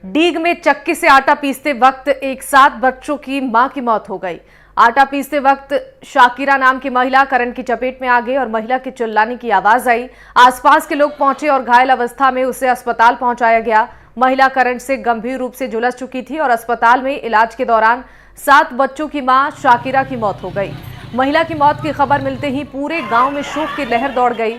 डीग में चक्की से आटा पीसते वक्त एक 7 बच्चों की मां की मौत हो गई। आटा पीसते वक्त शाकिरा नाम की महिला करंट की चपेट में आ गई और महिला के चिल्लाने की आवाज आई। आसपास के लोग पहुंचे और घायल अवस्था में उसे अस्पताल पहुंचाया गया। महिला करंट से गंभीर रूप से झुलस चुकी थी और अस्पताल में इलाज के दौरान 7 बच्चों की मां शाकिरा की मौत हो गई। महिला की मौत की खबर मिलते ही पूरे गांव में शोक की लहर दौड़ गई।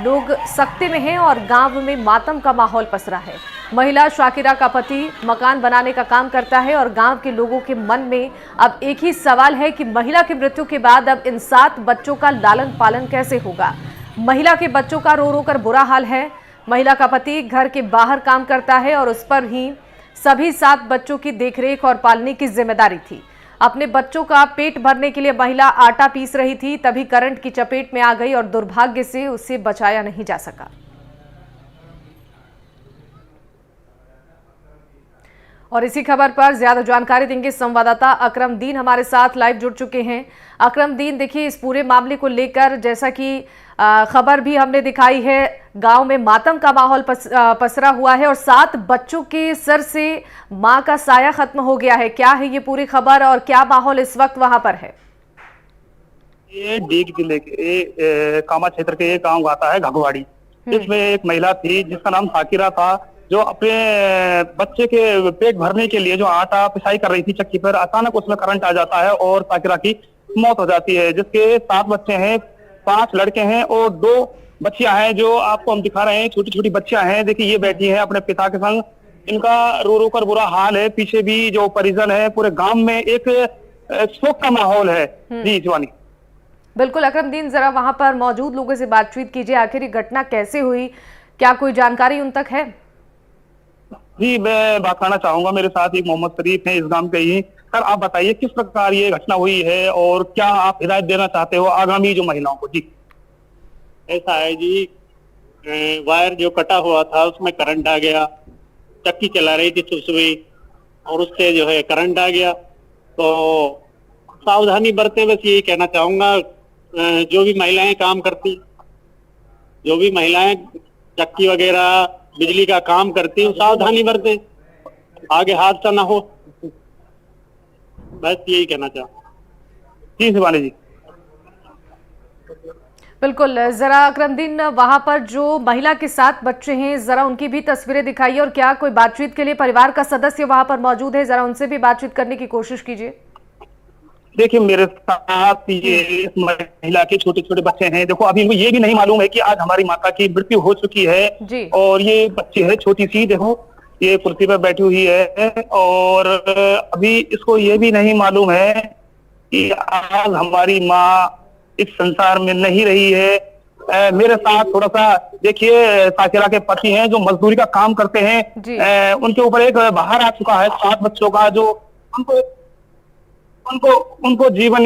लोग सकते में हैं और गांव में मातम का माहौल पसरा है। महिला शाकिरा का पति मकान बनाने का काम करता है और गांव के लोगों के मन में अब एक ही सवाल है कि महिला की मृत्यु के बाद अब इन 7 बच्चों का लालन पालन कैसे होगा। महिला के बच्चों का रो रो कर बुरा हाल है। महिला का पति घर के बाहर काम करता है और उस पर ही सभी 7 बच्चों की देखरेख और पालने की जिम्मेदारी थी। अपने बच्चों का पेट भरने के लिए महिला आटा पीस रही थी, तभी करंट की चपेट में आ गई और दुर्भाग्य से उसे बचाया नहीं जा सका। और इसी खबर पर ज्यादा जानकारी देंगे संवाददाता अकरम दीन हमारे साथ लाइव जुड़ चुके हैं। अकरम दीन, देखिए इस पूरे मामले को लेकर जैसा कि खबर भी हमने दिखाई है, गांव में मातम का माहौल पसरा हुआ है और 7 बच्चों के सर से मां का साया खत्म हो गया है। क्या है ये पूरी खबर और क्या माहौल इस वक्त वहां पर है? ये डीग जिले के कामा क्षेत्र के एक गांव आता है घगवाड़ी। इसमें एक महिला थी जिसका नाम शाकिरा था, जो अपने बच्चे के पेट भरने के लिए जो आटा पिसाई कर रही थी चक्की पर, अचानक उसमें करंट आ जाता है और शाकिरा की मौत हो जाती है। जिसके 7 बच्चे हैं, 5 लड़के हैं और 2 बच्चियां हैं जो आपको हम दिखा रहे हैं। छोटी छोटी बच्चियां हैं, देखिए ये बैठी हैं अपने पिता के संग। इनका रो रो कर बुरा हाल है। पीछे भी जो परिजन है, पूरे गांव में एक शोक का माहौल है। जी शिवानी। बिल्कुल अकरम दीन, जरा वहां पर मौजूद लोगों से बातचीत कीजिए। आखिर ये घटना कैसे हुई, क्या कोई जानकारी उन तक है? जी मैं बात करना चाहूंगा, मेरे साथ एक मोहम्मद शरीफ हैं, इस गांव के ही। सर आप बताइए किस प्रकार ये घटना हुई है और क्या आप हिदायत देना चाहते हो आगामी जो महिलाओं को? जी ऐसा है जी, वायर जो कटा हुआ था उसमें करंट आ गया। चक्की चला रही थी सुबह और उससे जो है करंट आ गया। तो सावधानी बरते, बस यही कहना चाहूंगा। जो भी महिलाएं काम करती, जो भी महिलाएं चक्की वगैरह बिजली का काम करती हूँ, सावधानी बरते, आगे हादसा ना हो, बस यही कहना चाहूँ। जी शिवानी जी। बिल्कुल, जरा अकरमदीन वहां पर जो महिला के 7 बच्चे हैं, जरा उनकी भी तस्वीरें दिखाइए और क्या कोई बातचीत के लिए परिवार का सदस्य वहां पर मौजूद है? जरा उनसे भी बातचीत करने की कोशिश कीजिए। देखिए मेरे साथ ये महिला के छोटे छोटे बच्चे हैं। देखो अभी इनको ये भी नहीं मालूम है कि आज हमारी माता की मृत्यु हो चुकी है जी। और ये बच्ची है छोटी सी, देखो ये कुर्सी पर बैठी हुई है और अभी इसको ये भी नहीं मालूम है कि आज हमारी माँ इस संसार में नहीं रही है। मेरे साथ थोड़ा सा देखिए, शाकिरा के पति हैं जो मजदूरी का काम करते हैं। उनके ऊपर एक बाहर आ चुका है 7 बच्चों का, जो उनको जीवन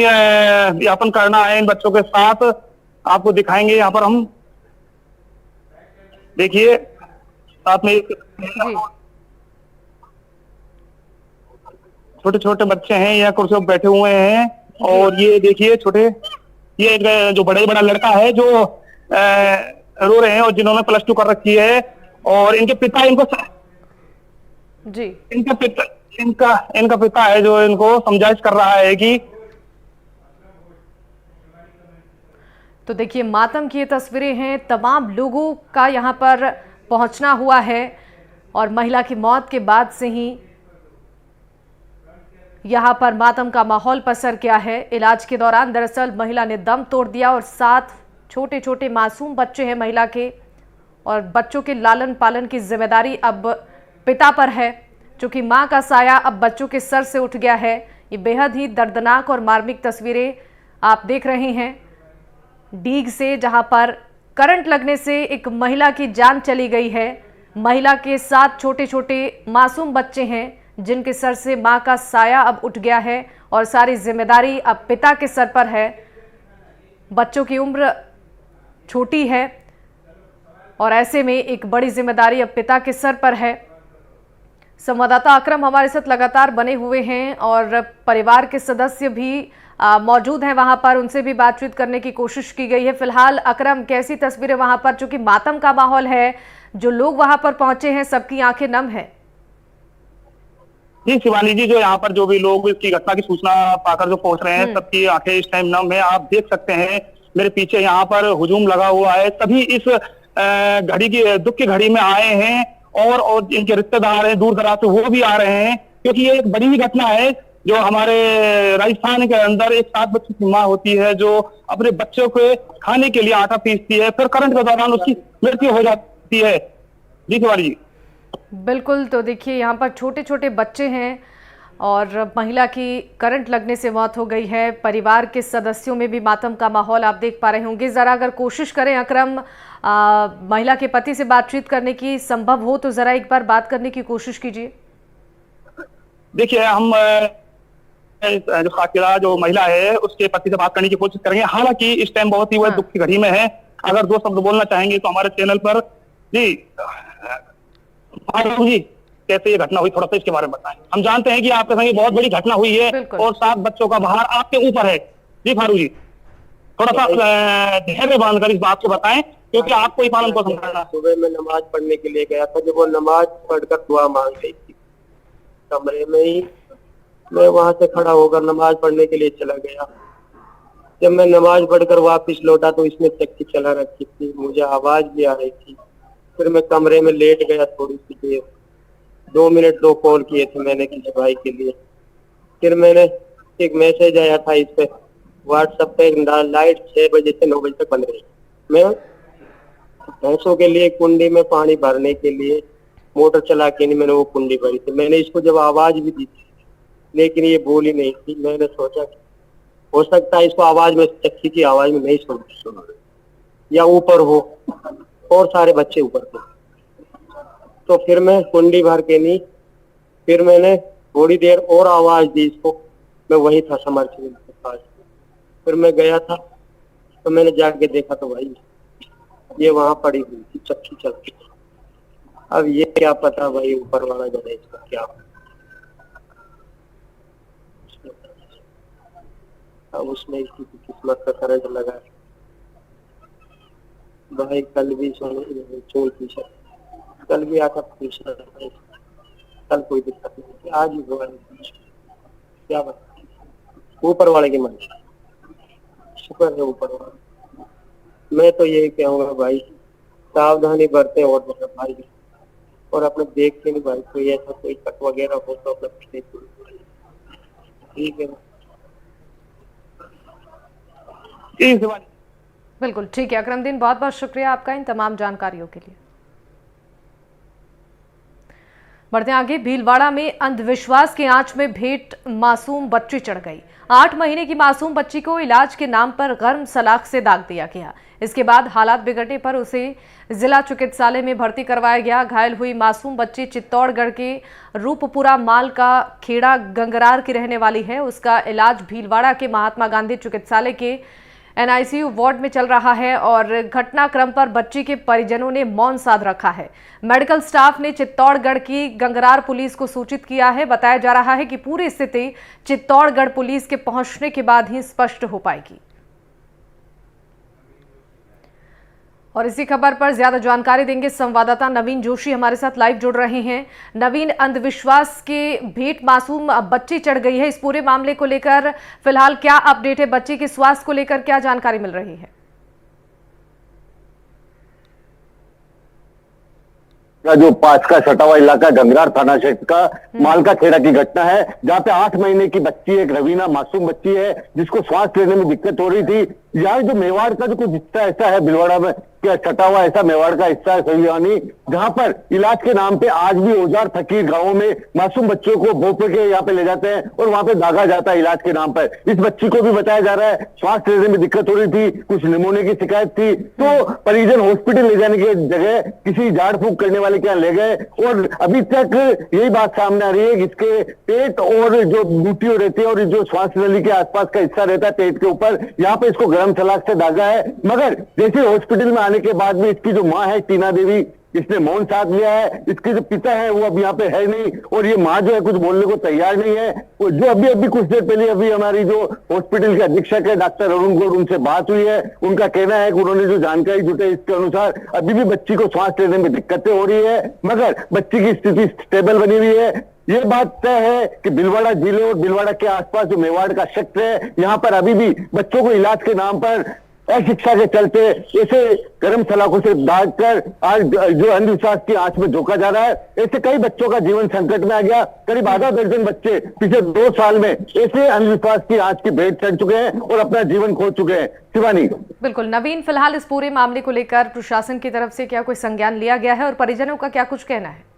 यापन करना है इन बच्चों के साथ। आपको दिखाएंगे यहाँ पर हम, देखिए साथ में छोटे छोटे बच्चे हैं, यहाँ कुर्सी पर बैठे हुए हैं। और ये देखिए छोटे, ये एक जो बड़ा लड़का है जो रो रहे हैं और जिन्होंने +2 कर रखी है। और इनके पिता इनका पिता है जो इनको समझाइश कर रहा है कि। तो देखिए मातम की ये तस्वीरें हैं, तमाम लोगों का यहाँ पर पहुंचना हुआ है और महिला की मौत के बाद से ही यहाँ पर मातम का माहौल पसर गया है। इलाज के दौरान दरअसल महिला ने दम तोड़ दिया और 7 छोटे छोटे मासूम बच्चे हैं महिला के, और बच्चों के लालन पालन की जिम्मेदारी अब पिता पर है, क्योंकि मां का साया अब बच्चों के सर से उठ गया है। ये बेहद ही दर्दनाक और मार्मिक तस्वीरें आप देख रहे हैं डीग से, जहां पर करंट लगने से एक महिला की जान चली गई है। महिला के 7 छोटे छोटे मासूम बच्चे हैं जिनके सर से मां का साया अब उठ गया है और सारी जिम्मेदारी अब पिता के सर पर है। बच्चों की उम्र छोटी है और ऐसे में एक बड़ी जिम्मेदारी अब पिता के सर पर है। संवाददाता अकरम हमारे साथ लगातार बने हुए हैं और परिवार के सदस्य भी मौजूद हैं वहां पर, उनसे भी बातचीत करने की कोशिश की गई है। फिलहाल अकरम, कैसी तस्वीरें वहां पर, चूंकि मातम का माहौल है, जो लोग वहां पर पहुंचे हैं सबकी आंखें नम है? जी शिवानी जी, जो यहाँ पर जो भी लोग इसकी घटना की सूचना पाकर जो पहुंच रहे हैं, सबकी आंखें इस टाइम नम है। आप देख सकते हैं मेरे पीछे यहाँ पर हुजूम लगा हुआ है। सभी इस घड़ी की दुख की घड़ी में आए हैं और इनके रिश्तेदार हैं दूर दराज से, वो भी आ रहे हैं, क्योंकि ये एक बड़ी ही घटना है। जो हमारे राजस्थान के अंदर एक 7 बच्चों की माँ होती है, जो अपने बच्चों को खाने के लिए आटा पीसती है, फिर करंट के दौरान उसकी मृत्यु हो जाती है। जी शिवानी जी। बिल्कुल, तो देखिए यहाँ पर छोटे छोटे बच्चे हैं और महिला की करंट लगने से मौत हो गई है। परिवार के सदस्यों में भी मातम का माहौल आप देख पा रहे होंगे। जरा अगर कोशिश करें अकरम, महिला के पति से बातचीत करने की, संभव हो तो जरा एक बार बात करने की कोशिश कीजिए। देखिए, हम जो शाकिरा जो महिला है उसके पति से बात करने की कोशिश करेंगे। हालांकि इस टाइम बहुत ही वह दुख की घड़ी में है। अगर 2 शब्द बोलना चाहेंगे तो हमारे चैनल पर। जी फारूक जी, कैसे ये घटना हुई, थोड़ा सा इसके बारे में बताएं। हम जानते हैं कि आपके संग बहुत बड़ी घटना हुई है और 7 बच्चों का भार आपके ऊपर है। जी फारूक जी, थोड़ा सा धैर्य बांधकर इस बात को बताएं, क्योंकि आपको ही पालन पोषण करना। सुबह में नमाज पढ़ने के लिए गया था, जब वो नमाज पढ़कर दुआ मांग रही थी कमरे में ही, मैं वहां से खड़ा होकर नमाज पढ़ने के लिए चला गया। जब मैं नमाज पढ़कर वापस लौटा तो इसने चक्की चला रखी थी, मुझे आवाज भी आ रही थी। फिर मैं कमरे में लेट गया थोड़ी सी देर, 2 मिनट 2 कॉल किए थे मैंने किसी भाई के लिए। फिर मैंने एक मैसेज आया था इस पे व्हाट्सएप पे, लाइट 6 बजे से 9 बजे तक बंद रही। मैं भैंसों के लिए कुंडी में पानी भरने के लिए मोटर चला के नहीं मैंने वो कुंडी भरी थी। मैंने इसको जब आवाज भी दी थी, लेकिन ये बोली नहीं थी। मैंने सोचा कि हो सकता है इसको आवाज में, चक्की की आवाज में नहीं सुन या ऊपर हो, और सारे बच्चे ऊपर थे। तो फिर मैं कुंडी भर के नहीं, फिर मैंने थोड़ी देर और आवाज दी इसको। मैं वही था समरसेबल के पास। फिर मैं गया था तो मैंने जाके देखा तो भाई ये वहां पड़ी हुई थी, चक्की चलती। अब ये क्या पता भाई, ऊपर वाला जाने इसका क्या। अब उसमें इसकी किस्मत का करंट लगा भाई। कल भी चोर पीछा, कल भी आता पूछा, कल कोई दिक्कत नहीं थी, आज ही हुआ। क्या बता, ऊपर वाले की मन, शुक्र है ऊपर वाला। मैं तो यही कहूँगा भाई, सावधानी बरतें और भाई, और अपने देख के नहीं भाई, कोई ऐसा कोई कट वगैरह हो तो अपने ठीक है। बिल्कुल ठीक है अकरमुद्दीन, बहुत बहुत शुक्रिया आपका इन तमाम जानकारियों के लिए। बढ़ते आगे, भीलवाड़ा में अंधविश्वास की आंच में भेंट मासूम बच्ची चढ़ गई। 8 महीने की मासूम बच्ची को इलाज के नाम पर गर्म सलाख से दाग दिया गया। इसके बाद हालात बिगड़ने पर उसे जिला चिकित्सालय में भर्ती करवाया गया। घायल हुई मासूम बच्ची चित्तौड़गढ़ के रूपपुरा माल का खेड़ा गंगरार की रहने वाली है। उसका इलाज भीलवाड़ा के महात्मा गांधी चिकित्सालय के NICU वार्ड में चल रहा है और घटनाक्रम पर बच्ची के परिजनों ने मौन साध रखा है। मेडिकल स्टाफ ने चित्तौड़गढ़ की गंगरार पुलिस को सूचित किया है। बताया जा रहा है कि पूरी स्थिति चित्तौड़गढ़ पुलिस के पहुंचने के बाद ही स्पष्ट हो पाएगी। और इसी खबर पर ज्यादा जानकारी देंगे संवाददाता नवीन जोशी हमारे साथ लाइव जुड़ रहे हैं। नवीन, अंधविश्वास के भेंट मासूम बच्ची चढ़ गई है, इस पूरे मामले को लेकर फिलहाल क्या अपडेट है? बच्ची के स्वास्थ्य को लेकर क्या जानकारी मिल रही है? जो पास का सटा हुआ इलाका गंगरार थाना क्षेत्र का माल का खेड़ा की घटना है, जहाँ पे 8 महीने की बच्ची, एक रवीना मासूम बच्ची है, जिसको श्वास लेने में दिक्कत हो रही थी। यहाँ जो मेवाड़ का जो कुछ हिस्सा ऐसा है भीलवाड़ा में, क्या सटा हुआ ऐसा मेवाड़ का हिस्सा है सही, जहाँ पर इलाज के नाम पे आज भी औजार फकीर गाँव में मासूम बच्चों को भोपे के यहाँ पे ले जाते हैं और वहां पे दागा जाता है इलाज के नाम पर। इस बच्ची को भी बताया जा रहा है श्वास लेने में दिक्कत हो रही थी, कुछ निमोनिया की शिकायत थी, तो परिजन हॉस्पिटल ले जाने की जगह किसी झाड़ फूक करने वाले के यहाँ ले गए। और अभी तक यही बात सामने आ रही है कि इसके पेट और जो बूटियों रहती है और जो श्वास नली के आसपास का हिस्सा रहता है पेट के ऊपर, यहाँ पे इसको गर्म सलाख से दागा है। मगर जैसे हॉस्पिटल में आने के बाद भी इसकी जो माँ है टीना देवी, इसने मौन साध लिया है। इसके जो पिता है वो अब यहाँ पे है नहीं, और ये माँ जो है कुछ बोलने को तैयार नहीं है। और जो अभी कुछ देर पहले अभी हमारी जो हॉस्पिटल के अधीक्षक है डॉक्टर अरुण गौड़, उनसे बात हुई है। उनका कहना है कि उन्होंने जो जानकारी जुटे इसके अनुसार अभी भी बच्ची को श्वास लेने में दिक्कतें हो रही है, मगर बच्ची की स्थिति स्टेबल बनी हुई है। ये बात तय है कि भीलवाड़ा जिले और भीलवाड़ा के आसपास जो मेवाड़ का क्षेत्र है, यहाँ पर अभी भी बच्चों को इलाज के नाम पर अशिक्षा के चलते ऐसे गर्म सलाखों से दागकर आज जो अंधविश्वास की आंच में झोंका जा रहा है। ऐसे कई बच्चों का जीवन संकट में आ गया। करीब आधा दर्जन बच्चे पिछले 2 साल में ऐसे अंधविश्वास की आंच की भेंट चढ़ चुके हैं और अपना जीवन खो चुके हैं। शिवानी। बिल्कुल नवीन, फिलहाल इस पूरे मामले को लेकर प्रशासन की तरफ से क्या कोई संज्ञान लिया गया है और परिजनों का क्या कुछ कहना है?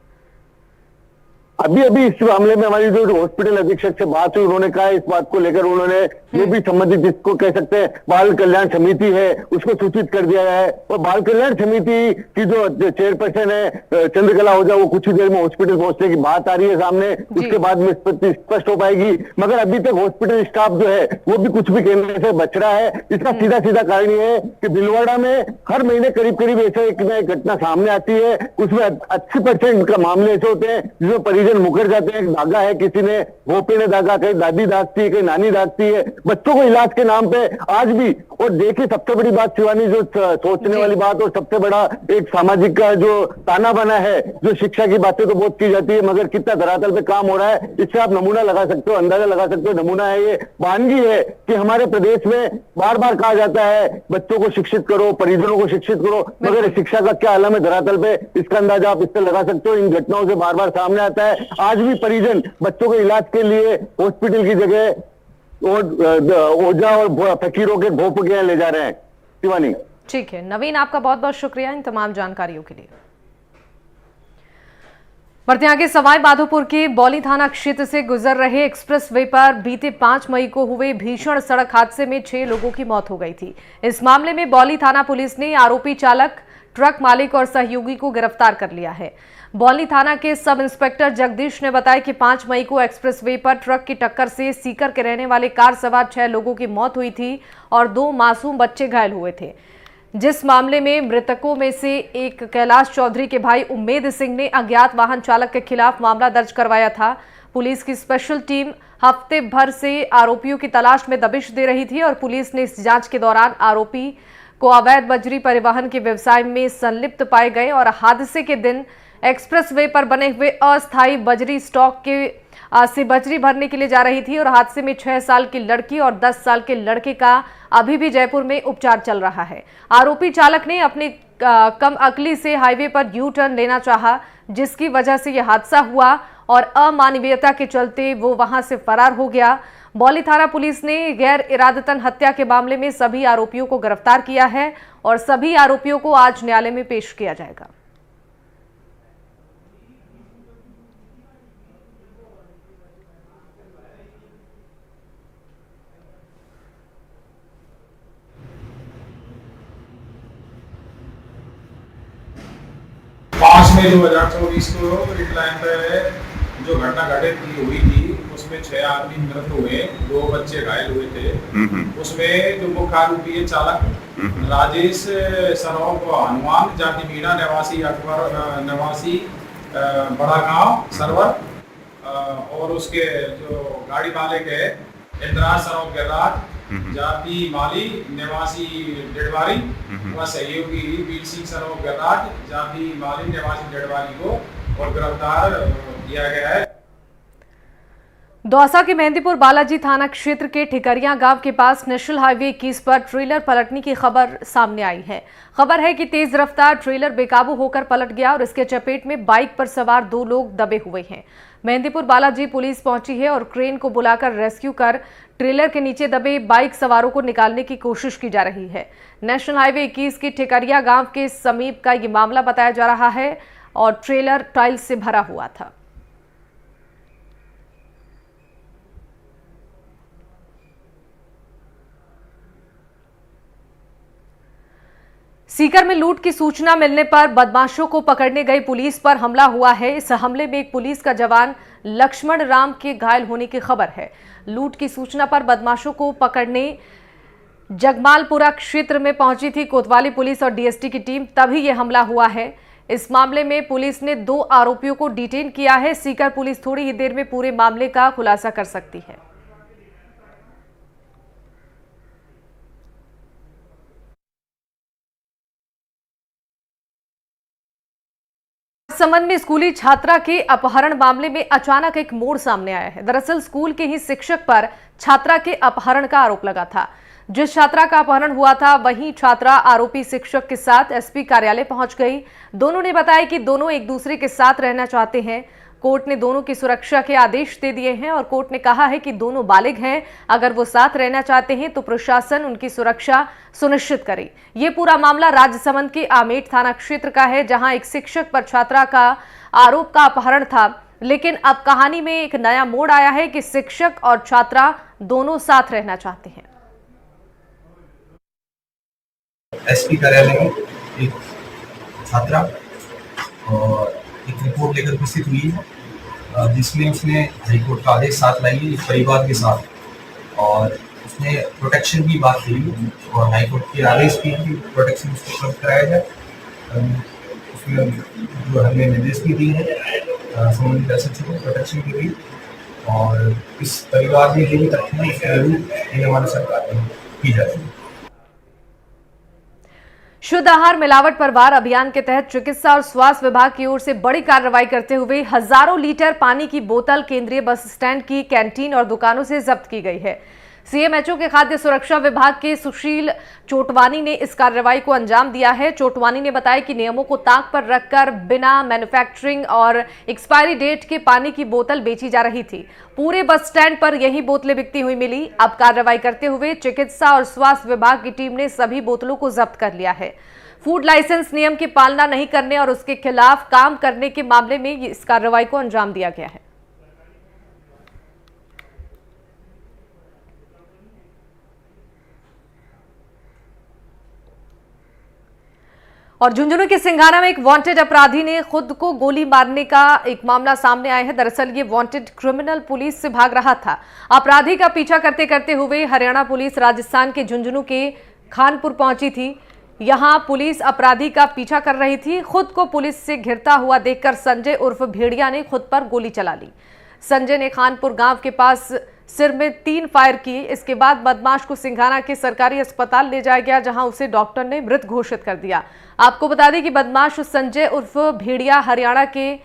अभी इस मामले में हमारी जो हॉस्पिटल अधीक्षक से बात हुई, उन्होंने कहा इस बात को लेकर उन्होंने जो भी संबंधित जिसको कह सकते हैं बाल कल्याण समिति है उसको सूचित कर दिया है। और बाल कल्याण समिति की जो चेयरपर्सन है चंद्रकला ओझा, वो कुछ ही देर में हॉस्पिटल पहुंचने की बात आ रही है सामने, उसके बाद में स्पष्ट हो पाएगी। मगर अभी तक हॉस्पिटल स्टाफ जो है वो भी कुछ भी कहने से बच रहा है। इसका सीधा कारण ये है कि भीलवाड़ा में हर महीने करीब ऐसा एक नई घटना सामने आती है, उसमें 80% का मामले ऐसे होते हैं जिसमें परिजन मुकर जाते हैं। दागा है, किसी ने भोपे ने दागा, कहीं दादी दागती है, कहीं नानी दागती है, बच्चों को इलाज के नाम पे आज भी। और देखिए सबसे बड़ी बात शिवानी, जो सोचने वाली बात और सबसे बड़ा एक सामाजिक का जो ताना बना है, जो शिक्षा की बातें तो बहुत की जाती है मगर कितना धरातल पे काम हो रहा है, इससे आप नमूना लगा सकते हो, अंदाजा लगा सकते हो। नमूना है ये, वानगी है कि हमारे प्रदेश में बार बार कहा जाता है बच्चों को शिक्षित करो, परिजनों को शिक्षित करो, मगर शिक्षा का क्या आलम है धरातल पे, इसका अंदाजा आप इससे लगा सकते हो। इन घटनाओं से बार बार सामने आता है। आज भी परिजन बच्चों के इलाज के लिए हॉस्पिटल की जगह ओझा और फकीरों के भोप के ले जा रहे हैं। शिवानी। ठीक है नवीन, आपका बहुत बहुत शुक्रिया इन तमाम जानकारियों के लिए। बढ़ते आगे, सवाई माधोपुर के बौली थाना क्षेत्र से गुजर रहे एक्सप्रेस वे पर बीते 5 मई को हुए भीषण सड़क हादसे में 6 लोगों की मौत हो गई थी। इस मामले में बौली थाना पुलिस ने आरोपी चालक, ट्रक मालिक और सहयोगी को गिरफ्तार कर लिया है। बौली थाना के सब इंस्पेक्टर जगदीश ने बताया कि 5 मई को एक्सप्रेसवे पर ट्रक की टक्कर से सीकर के रहने वाले कार सवार 6 लोगों की मौत हुई थी और 2 मासूम बच्चे घायल हुए थे। जिस मामले में मृतकों में से एक कैलाश चौधरी के भाई उम्मेद सिंह ने अज्ञात वाहन चालक के खिलाफ मामला दर्ज करवाया था। पुलिस की स्पेशल टीम हफ्ते भर से आरोपियों की तलाश में दबिश दे रही थी और पुलिस ने इस जांच के दौरान आरोपी को अवैध बजरी परिवहन के व्यवसाय में संलिप्त पाए गए और हादसे के दिन एक्सप्रेसवे पर बने हुए अस्थायी बजरी स्टॉक के से बजरी भरने के लिए जा रही थी और हादसे में 6 साल की लड़की और 10 साल के लड़के का अभी भी जयपुर में उपचार चल रहा है। आरोपी चालक ने अपनी कम अकली से हाईवे पर यू टर्न लेना चाहा, जिसकी वजह से यह हादसा हुआ और अमानवीयता के चलते वो वहां से फरार हो गया। बौली थाना पुलिस ने गैर इरादतन हत्या के मामले में सभी आरोपियों को गिरफ्तार किया है और सभी आरोपियों को आज न्यायालय में पेश किया जाएगा। में 2024 को रिक्लाइन पे जो घटना घटित हुई थी उसमें 6 आदमी मृत हुए, 2 बच्चे घायल हुए थे। उसमें जो मुख्य आरोपी है चालक राजेश सरोफ हनुमान, जाति मीणा, निवासी अकबर, निवासी बड़ा गांव सरवर, और उसके जो गाड़ी मालिक है इंदिरा सरोफ गिरराज, जाति माली, निवासी डेडवारी, वह सहयोगी वीर सिंह सरोफ गिरराज, जाति माली, निवासी डेडवारी को और गिरफ्तार किया गया है। दौसा के मेहंदीपुर बालाजी थाना क्षेत्र के ठिकरिया गांव के पास नेशनल हाईवे 21 पर ट्रेलर पलटने की खबर सामने आई है। खबर है कि तेज रफ्तार ट्रेलर बेकाबू होकर पलट गया और इसके चपेट में बाइक पर सवार 2 लोग दबे हुए हैं। मेहंदीपुर बालाजी पुलिस पहुंची है और क्रेन को बुलाकर रेस्क्यू कर ट्रेलर के नीचे दबे बाइक सवारों को निकालने की कोशिश की जा रही है। नेशनल हाईवे 21 के ठिकरिया गांव के समीप का ये मामला बताया जा रहा है और ट्रेलर टाइल्स से भरा हुआ था। सीकर में लूट की सूचना मिलने पर बदमाशों को पकड़ने गई पुलिस पर हमला हुआ है। इस हमले में एक पुलिस का जवान लक्ष्मण राम के घायल होने की खबर है। लूट की सूचना पर बदमाशों को पकड़ने जगमालपुरा क्षेत्र में पहुंची थी कोतवाली पुलिस और डीएसटी की टीम, तभी यह हमला हुआ है। इस मामले में पुलिस ने 2 आरोपियों को डिटेन किया है। सीकर पुलिस थोड़ी ही देर में पूरे मामले का खुलासा कर सकती है। राजसमंद में स्कूली छात्रा के अपहरण मामले में अचानक एक मोड़ सामने आया है। दरअसल स्कूल के ही शिक्षक पर छात्रा के अपहरण का आरोप लगा था। जिस छात्रा का अपहरण हुआ था वहीं छात्रा आरोपी शिक्षक के साथ एसपी कार्यालय पहुंच गई। दोनों ने बताया कि दोनों एक दूसरे के साथ रहना चाहते हैं। कोर्ट ने दोनों की सुरक्षा के आदेश दे दिए हैं और कोर्ट ने कहा है कि दोनों बालिग हैं। अगर वो साथ रहना चाहते हैं तो प्रशासन उनकी सुरक्षा सुनिश्चित करे। ये पूरा मामला राजसमंद के आमेट थाना क्षेत्र का है, जहां एक शिक्षक पर छात्रा का आरोप का अपहरण था। लेकिन अब कहानी में एक नया मोड़ आया है कि शिक्षक और छात्रा दोनों साथ रहना चाहते हैं। एसपी कार्यालय में एक छात्रा और एक रिपोर्ट लेकर उपस्थित हुई है, जिसमें उसने हाईकोर्ट का आदेश साथ लाई है परिवार के साथ, और उसने प्रोटेक्शन की बात की और हाईकोर्ट के आदेश की कि प्रोटेक्शन उसको उपलब्ध कराया जाए। उसमें जो हमने निर्देश भी दिए हैं संबंधित एसएचओ को प्रोटेक्शन के लिए, और इस परिवार में जो भी तथ्य है उसके जरूर हमारे सरकार में की जाएगी। शुद्ध आहार मिलावट पर वार अभियान के तहत चिकित्सा और स्वास्थ्य विभाग की ओर से बड़ी कार्रवाई करते हुए हजारों लीटर पानी की बोतल केंद्रीय बस स्टैंड की कैंटीन और दुकानों से जब्त की गई है। सीएमएचओ के खाद्य सुरक्षा विभाग के सुशील चोटवानी ने इस कार्रवाई को अंजाम दिया है। चोटवानी ने बताया कि नियमों को ताक पर रखकर बिना मैन्युफैक्चरिंग और एक्सपायरी डेट के पानी की बोतल बेची जा रही थी। पूरे बस स्टैंड पर यही बोतलें बिकती हुई मिली। अब कार्रवाई करते हुए चिकित्सा और स्वास्थ्य विभाग की टीम ने सभी बोतलों को जब्त कर लिया है। फूड लाइसेंस नियम की पालना नहीं करने और उसके खिलाफ काम करने के मामले में इस कार्रवाई को अंजाम दिया गया है। और झुंझुनू के सिंघाना में एक वांटेड अपराधी ने खुद को गोली मारने का एक मामला सामने आया है। दरअसल ये वांटेड क्रिमिनल पुलिस से भाग रहा था। अपराधी का पीछा करते करते हुए हरियाणा पुलिस राजस्थान के झुंझुनू के खानपुर पहुंची थी। यहां पुलिस अपराधी का पीछा कर रही थी। खुद को पुलिस से घिरता हुआ देखकर संजय उर्फ भेड़िया ने खुद पर गोली चला ली। संजय ने खानपुर गांव के पास सिर में 3 फायर किए। इसके बाद बदमाश को सिंघाना के सरकारी अस्पताल ले जाया गया, जहां उसे डॉक्टर ने मृत घोषित कर दिया। आपको बता दें कि बदमाश संजय उर्फ भेड़िया हरियाणा के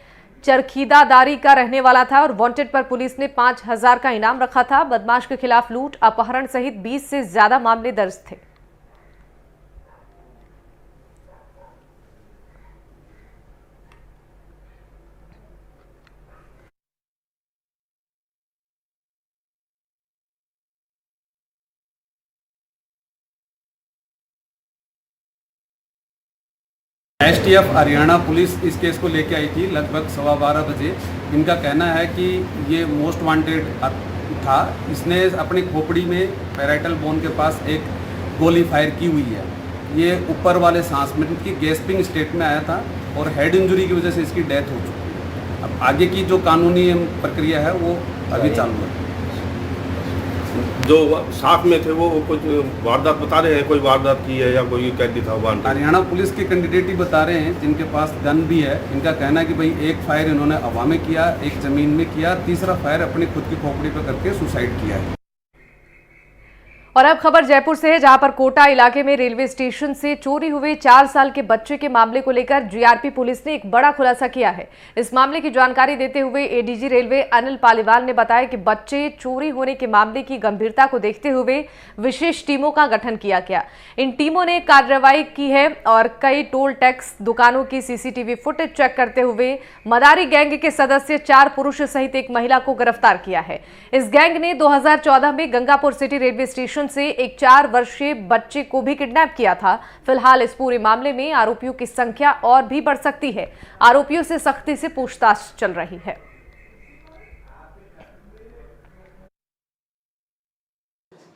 चरखीदादारी का रहने वाला था और वांटेड पर पुलिस ने 5000 का इनाम रखा था। बदमाश के खिलाफ लूट, अपहरण सहित 20 से ज्यादा मामले दर्ज थे। एसटीएफ हरियाणा पुलिस इस केस को लेके आई थी लगभग 12:15 बजे। इनका कहना है कि ये मोस्ट वांटेड था। इसने अपनी खोपड़ी में पैराइटल बोन के पास एक गोली फायर की हुई है। ये ऊपर वाले सांस में की गैस्पिंग स्टेट में आया था और हेड इंजरी की वजह से इसकी डेथ हो चुकी है। अब आगे की जो कानूनी प्रक्रिया है वो अभी चालू है। जो साथ में थे वो कुछ वारदात बता रहे हैं, कोई वारदात की है या कोई कैदी था वहाँ? हरियाणा पुलिस के कैंडिडेट ही बता रहे हैं जिनके पास गन भी है। इनका कहना है कि भाई एक फायर इन्होंने हवा में किया, एक जमीन में किया, तीसरा फायर अपनी खुद की खोपड़ी पर करके सुसाइड किया है। और अब खबर जयपुर से है, जहां पर कोटा इलाके में रेलवे स्टेशन से चोरी हुए 4 साल के बच्चे के मामले को लेकर जीआरपी पुलिस ने एक बड़ा खुलासा किया है। इस मामले की जानकारी देते हुए एडीजी रेलवे अनिल पालीवाल ने बताया कि बच्चे चोरी होने के मामले की गंभीरता को देखते हुए विशेष टीमों का गठन किया गया। इन टीमों ने कार्रवाई की है और कई टोल टैक्स दुकानों की सीसीटीवी फुटेज चेक करते हुए मदारी गैंग के सदस्य 4 पुरुष सहित एक महिला को गिरफ्तार किया है। इस गैंग ने 2014 में गंगापुर सिटी रेलवे स्टेशन से एक 4 वर्षीय बच्चे को भी किडनैप किया था। फिलहाल इस पूरे मामले में आरोपियों की संख्या और भी बढ़ सकती है। आरोपियों से सख्ती से पूछताछ चल रही है।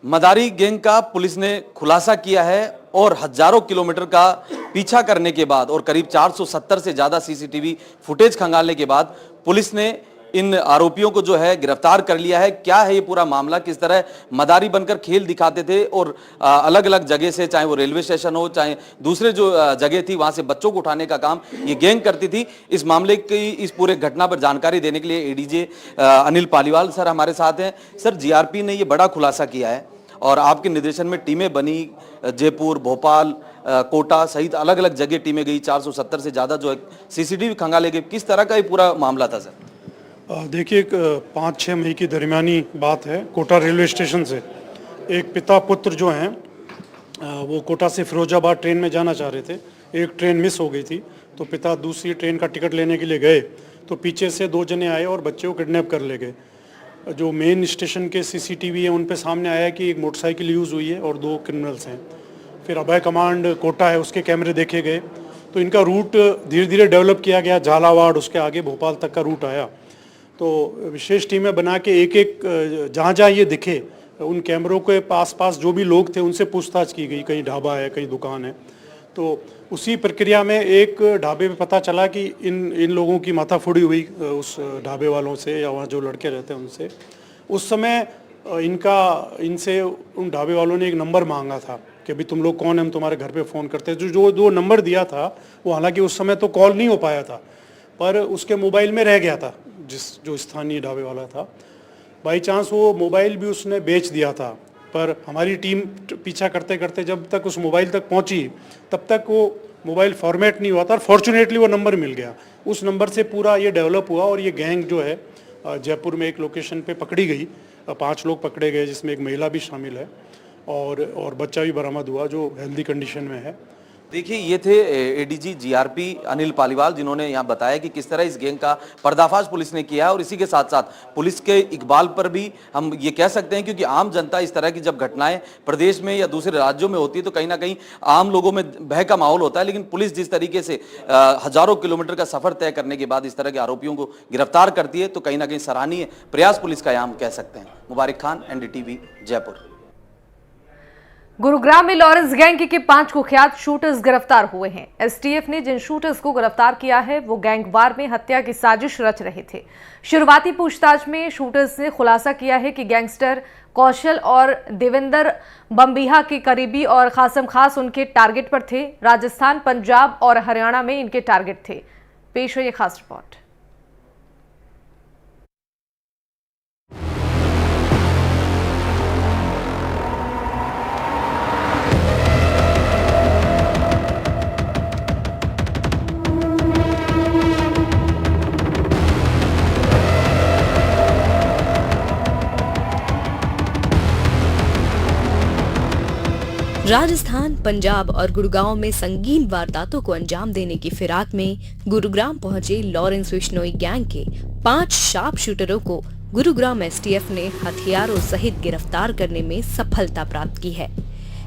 मदारी गैंग का पुलिस ने खुलासा किया है और हजारों किलोमीटर का पीछा करने के बाद और करीब 470 से ज्यादा सीसीटीवी फुटेज खंगालने के बाद पुलिस ने इन आरोपियों को जो है गिरफ्तार कर लिया है। क्या है ये पूरा मामला, किस तरह मदारी बनकर खेल दिखाते थे और अलग अलग जगह से, चाहे वो रेलवे स्टेशन हो चाहे दूसरे जो जगह थी, वहां से बच्चों को उठाने का काम ये गैंग करती थी। इस मामले की, इस पूरे घटना पर जानकारी देने के लिए एडीजी अनिल पालीवाल सर हमारे साथ हैं। सर, जीआरपी ने ये बड़ा खुलासा किया है और आपके निर्देशन में टीमें बनी, जयपुर, भोपाल, कोटा सहित अलग अलग जगह टीमें गई, 470 से ज़्यादा जो है सीसीटीवी खंगाले गए। किस तरह का ये पूरा मामला था सर? देखिए, 5-6 मई की दरमियानी बात है। कोटा रेलवे स्टेशन से एक पिता पुत्र जो हैं वो कोटा से फिरोजाबाद ट्रेन में जाना चाह रहे थे। एक ट्रेन मिस हो गई थी तो पिता दूसरी ट्रेन का टिकट लेने के लिए गए तो पीछे से 2 जने आए और बच्चे को किडनैप कर ले गए। जो मेन स्टेशन के सीसीटीवी है उन पे सामने आया कि एक मोटरसाइकिल यूज़ हुई है और 2 क्रिमिनल्स हैं। फिर अभय कमांड कोटा है, उसके कैमरे देखे गए तो इनका रूट धीरे धीरे डेवलप किया गया। झालावाड़, उसके आगे भोपाल तक का रूट आया। तो विशेष टीमें बना के एक जहाँ जहाँ ये दिखे उन कैमरों के पास जो भी लोग थे उनसे पूछताछ की गई। कहीं ढाबा है, कहीं दुकान है। तो उसी प्रक्रिया में एक ढाबे पे पता चला कि इन लोगों की माथाफोड़ी हुई उस ढाबे वालों से या वहाँ जो लड़के रहते हैं उनसे। उस समय इनसे उन ढाबे वालों ने एक नंबर मांगा था कि भाई तुम लोग कौन है, हम तुम्हारे घर पे फ़ोन करते हैं। जो नंबर दिया था वो हालांकि उस समय तो कॉल नहीं हो पाया था पर उसके मोबाइल में रह गया था। जो स्थानीय ढाबे वाला था, बाई चांस वो मोबाइल भी उसने बेच दिया था। पर हमारी टीम पीछा करते करते जब तक उस मोबाइल तक पहुंची तब तक वो मोबाइल फॉर्मेट नहीं हुआ था और फॉर्चुनेटली वो नंबर मिल गया। उस नंबर से पूरा ये डेवलप हुआ और ये गैंग जो है जयपुर में एक लोकेशन पे पकड़ी गई। 5 लोग पकड़े गए जिसमें एक महिला भी शामिल है और बच्चा भी बरामद हुआ जो हेल्दी कंडीशन में है। देखिए, ये थे एडीजी जीआरपी अनिल पालीवाल जिन्होंने यहाँ बताया कि किस तरह इस गैंग का पर्दाफाश पुलिस ने किया है। और इसी के साथ साथ पुलिस के इकबाल पर भी हम ये कह सकते हैं, क्योंकि आम जनता इस तरह की जब घटनाएं प्रदेश में या दूसरे राज्यों में होती है तो कहीं ना कहीं आम लोगों में भय का माहौल होता है। लेकिन पुलिस जिस तरीके से हजारों किलोमीटर का सफर तय करने के बाद इस तरह के आरोपियों को गिरफ्तार करती है तो कहीं ना कहीं सराहनीय प्रयास पुलिस का हम कह सकते हैं। मुबारक खान, एनडीटीवी, जयपुर। गुरुग्राम में लॉरेंस गैंग के 5 कुख्यात शूटर्स गिरफ्तार हुए हैं। एसटीएफ ने जिन शूटर्स को गिरफ्तार किया है वो गैंगवार में हत्या की साजिश रच रहे थे। शुरुआती पूछताछ में शूटर्स ने खुलासा किया है कि गैंगस्टर कौशल और देवेंद्र बम्बिहा के करीबी और खासम खास उनके टारगेट पर थे। राजस्थान, पंजाब और हरियाणा में इनके टारगेट थे। पेश है ये खास रिपोर्ट। राजस्थान, पंजाब और गुड़गांव में संगीन वारदातों को अंजाम देने की फिराक में गुरुग्राम पहुंचे लॉरेंस विश्नोई गैंग के 5 शार्प शूटरों को गुरुग्राम एसटीएफ ने हथियारों सहित गिरफ्तार करने में सफलता प्राप्त की है।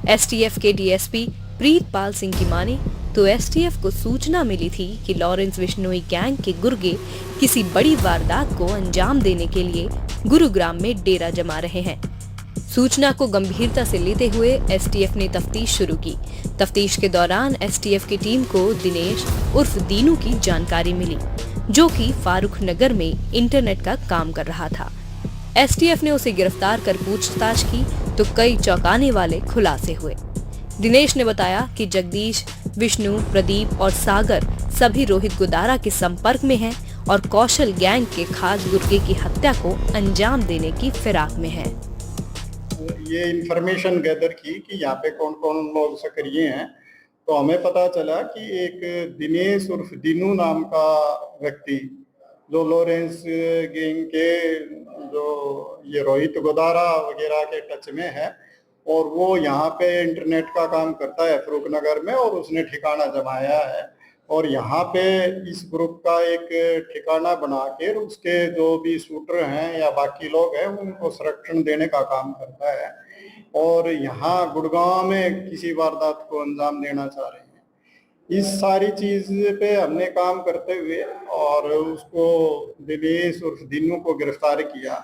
एसटीएफ के डीएसपी प्रीतपाल सिंह की माने तो एसटीएफ को सूचना मिली थी कि लॉरेंस विश्नोई गैंग के गुर्गे किसी बड़ी वारदात को अंजाम देने के लिए गुरुग्राम में डेरा जमा रहे हैं। सूचना को गंभीरता से लेते हुए एसटीएफ ने तफ्तीश शुरू की। तफ्तीश के दौरान एसटीएफ की टीम को दिनेश उर्फ दीनू की जानकारी मिली, जो कि फारूक नगर में इंटरनेट का काम कर रहा था। एसटीएफ ने उसे गिरफ्तार कर पूछताछ की तो कई चौंकाने वाले खुलासे हुए। दिनेश ने बताया कि जगदीश, विष्णु, प्रदीप और सागर सभी रोहित गुदारा के संपर्क में हैं और कौशल गैंग के खास गुर्गे की हत्या को अंजाम देने की फिराक में है। ये इंफॉर्मेशन गैदर की कि यहाँ पे कौन कौन लोग सक्रिय हैं, तो हमें पता चला कि एक दिनेश उर्फ दीनू नाम का व्यक्ति जो लॉरेंस गैंग के जो ये रोहित गोदारा वगैरह के टच में है और वो यहाँ पे इंटरनेट का काम करता है फरूक नगर में और उसने ठिकाना जमाया है और यहाँ पे इस ग्रुप का एक ठिकाना बना के उसके जो भी शूटर हैं या बाकी लोग हैं उनको संरक्षण देने का काम करता है और यहाँ गुड़गांव में किसी वारदात को अंजाम देना चाह रहे हैं। इस सारी चीज पे हमने काम करते हुए और उसको दिनेश उर्फ दीनू को गिरफ्तार किया।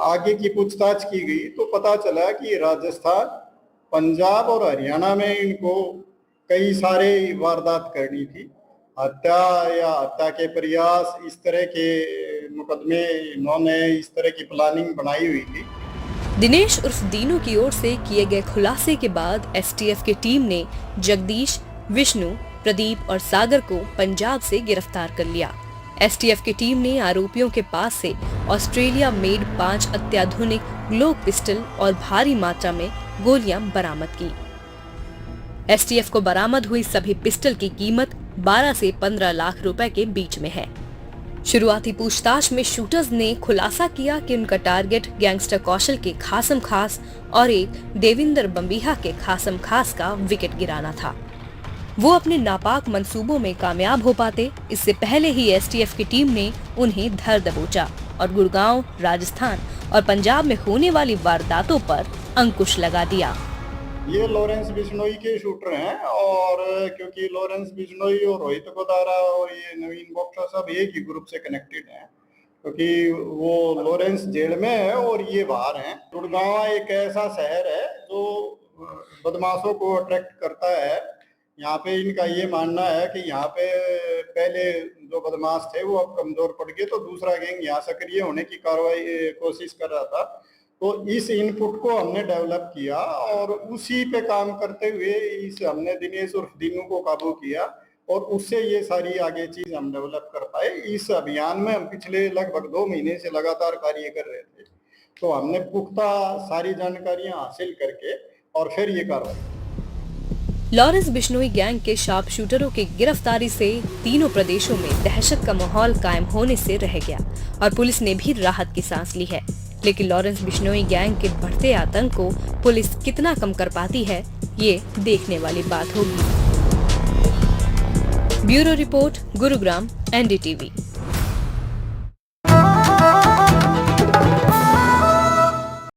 आगे की पूछताछ की गई तो पता चला कि राजस्थान, पंजाब और हरियाणा में इनको कई सारे वारदात करनी थी। हत्या या हत्या के प्रयास, इस तरह के मुकदमे इन्होंने इस तरह की प्लानिंग बनाई हुई थी। दिनेश उर्फ दीनू की ओर से किए गए खुलासे के बाद एसटीएफ की टीम ने जगदीश, विष्णु, प्रदीप और सागर को पंजाब से गिरफ्तार कर लिया। एसटीएफ की टीम ने आरोपियों के पास से ऑस्ट्रेलिया मेड 5 अत्याधुनिक ग्लोक पिस्टल और भारी मात्रा में गोलियां बरामद की। एसटीएफ को बरामद हुई सभी पिस्टल की कीमत 12 से 15 लाख रुपए के बीच में है। शुरुआती पूछताछ में शूटर्स ने खुलासा किया कि उनका टारगेट गैंगस्टर कौशल के खासम खास और एक देविंदर बम्बीहा के खासम खास का विकेट गिराना था। वो अपने नापाक मंसूबों में कामयाब हो पाते, इससे पहले ही एसटीएफ की टीम ने उन्हें धर दबोचा और गुड़गांव, राजस्थान और पंजाब में होने वाली वारदातों पर अंकुश लगा दिया। ये लॉरेंस बिश्नोई के शूटर हैं और क्योंकि लॉरेंस बिश्नोई और रोहित गोदारा और ये नवीन बॉक्सा सब एक ही ग्रुप से कनेक्टेड हैं, क्योंकि वो लॉरेंस जेल में है और ये बाहर हैं। गुड़गांव एक ऐसा शहर है जो बदमाशों को अट्रैक्ट करता है। यहाँ पे इनका ये मानना है कि यहाँ पे पहले जो बदमाश थे वो अब कमजोर पड़ गए, तो दूसरा गैंग यहाँ सक्रिय होने की कोशिश कर रहा था। तो इस इनपुट को हमने डेवलप किया और उसी पे काम करते हुए हमने दिनेश उर्फ दीनू को काबू किया और उससे ये सारी आगे चीज हम डेवलप कर पाए। इस अभियान में हम पिछले लगभग 2 महीने से लगातार कार्य कर रहे थे, तो हमने पुख्ता सारी जानकारियां हासिल करके और फिर ये कार्रवाई। लॉरेंस बिश्नोई गैंग के शार्प शूटरों की गिरफ्तारी से तीनों प्रदेशों में दहशत का माहौल कायम होने से रह गया और पुलिस ने भी राहत की सांस ली है। लेकिन लॉरेंस बिश्नोई गैंग के बढ़ते आतंक को पुलिस कितना कम कर पाती है, ये देखने वाली बात होगी। Bureau report, Gurugram, NDTV।